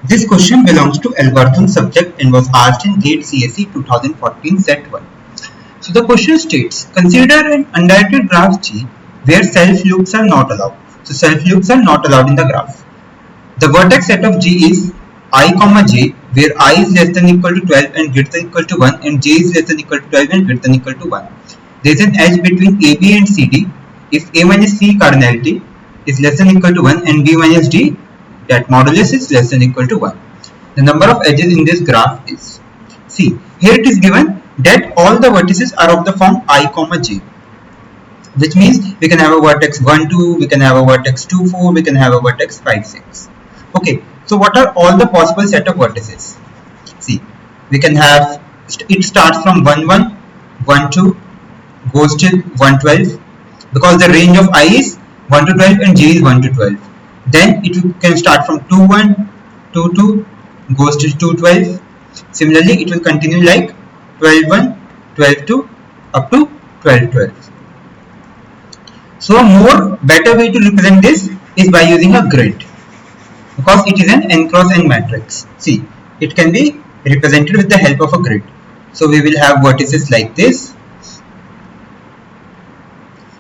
This question belongs to algorithm subject and was asked in GATE CSE 2014 Set 1. So the question states, consider an undirected graph G where self-loops are not allowed. So self-loops are not allowed in the graph. The vertex set of G is I, j, where I is less than equal to 12 and greater than equal to 1, and j is less than equal to 12 and greater than equal to 1. There is an edge between AB and CD if A minus C cardinality is less than equal to 1 and B minus D, that modulus is less than equal to 1. The number of edges in this graph is, see, here it is given that all the vertices are of the form I, j, which means we can have a vertex 1, 2, we can have a vertex 2, 4, we can have a vertex 5, 6. Okay, so what are all the possible set of vertices? See, we can have, it starts from 1, 1, 1, 2, goes till 1, 12, because the range of I is 1 to 12 and j is 1 to 12. Then it can start from 2, 1, 2, 2, goes till 2, 12. Similarly, it will continue like 12, 1, 12, 2, up to 12, 12. So a more better way to represent this is by using a grid, because it is an n cross n matrix. See, it can be represented with the help of a grid. So we will have vertices like this.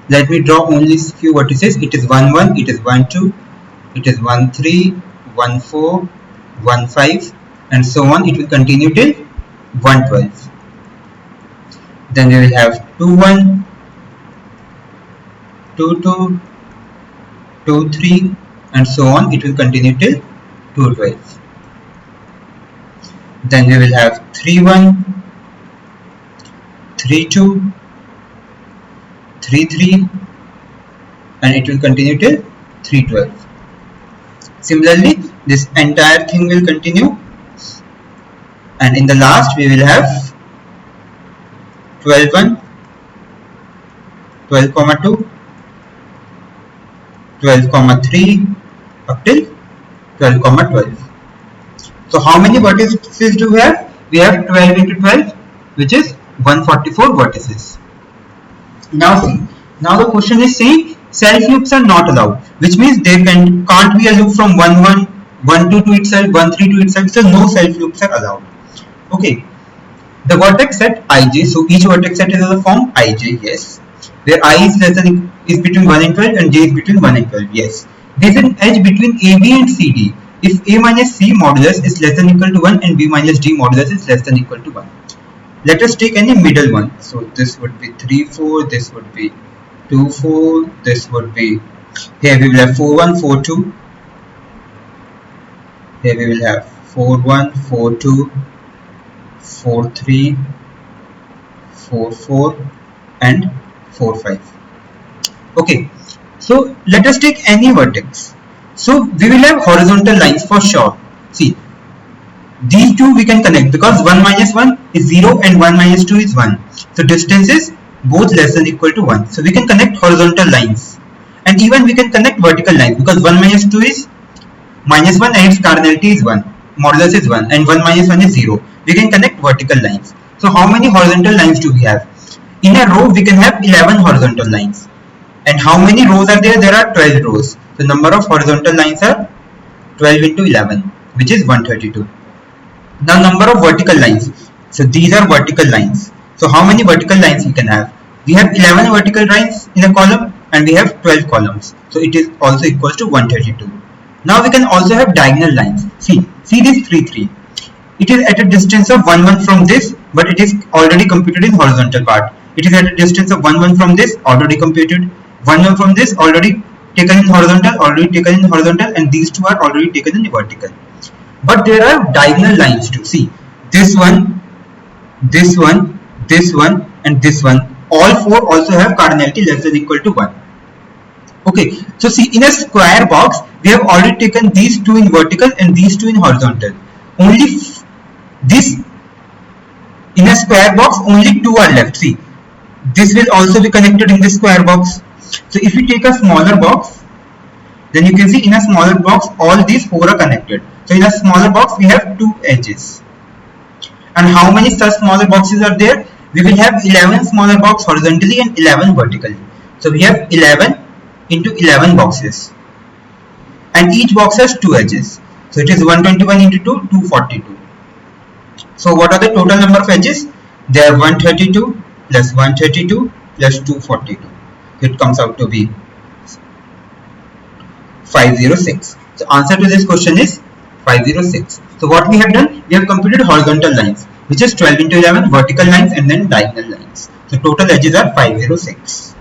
Let me draw only few vertices. It is 1, 1, it is 1, 2, it is 1, 3, 1, 4, 1, 5, and so on. It will continue till 1, 12. Then we will have 2, 1, 2, 2, 2, 3, and so on. It will continue till 2, 12. Then we will have 3, 1, 3, 2, 3, 3, and it will continue till 3, 12. Similarly, this entire thing will continue, and in the last we will have 12, 1, 12, 2, 12, 3, up till 12, 12. So how many vertices do we have? We have 12 into 12, which is 144 vertices. Now see, now the question is saying self loops are not allowed, which means there can't be a loop from 1, 1, 1, 2 to itself, 1, 3 to itself, so no self loops are allowed. Okay, the vertex set ij, so each vertex set is of the form ij, yes, where I is less than is between 1 and 12 and j is between 1 and 12, yes. There is an edge between AB and CD if A minus C modulus is less than equal to 1 and B minus D modulus is less than equal to 1. Let us take any middle one. So this would be 3, 4, this would be 2, 4, this would be, here we will have 4, 1, 4, 2. Here we will have 4, 1, 4, 2, 4, 3, 4, 4, and 4, 5. Okay, so let us take any vertex. So we will have horizontal lines for sure. See, these two we can connect because 1 minus 1 is 0 and 1 minus 2 is 1. So distance is both less than equal to 1. So we can connect horizontal lines, and even we can connect vertical lines because 1 minus 2 is minus 1 and its cardinality is 1. Modulus is 1 and 1 minus 1 is 0. We can connect vertical lines. So how many horizontal lines do we have? In a row we can have 11 horizontal lines. And how many rows are there? There are 12 rows. The number of horizontal lines are 12 into 11, which is 132. Now number of vertical lines. So these are vertical lines. So how many vertical lines we can have? We have 11 vertical lines in a column and we have 12 columns. So it is also equals to 132. Now we can also have diagonal lines. See this 3, 3. It is at a distance of 1, 1 from this, but it is already computed in horizontal part. It is at a distance of 1, 1 from this, already computed. 1, 1 from this, already taken in horizontal, and these two are already taken in vertical. But there are diagonal lines too. See, this one, this one, this one, and this one. All four also have cardinality less than equal to 1. Okay, so see, in a square box, we have already taken these two in vertical and these two in horizontal. Only this, in a square box, only two are left. See, this will also be connected in this square box. So if you take a smaller box, then you can see in a smaller box all these four are connected. So in a smaller box we have two edges. And how many such smaller boxes are there? We will have 11 smaller boxes horizontally and 11 vertically. So we have 11 into 11 boxes. And each box has two edges. So it is 121 into 2, 242. So what are the total number of edges? They are 132 plus 132 plus 242. It comes out to be 506. So answer to this question is 506. So what we have done, we have computed horizontal lines, which is 12 into 11 vertical lines and then diagonal lines. So total edges are 506.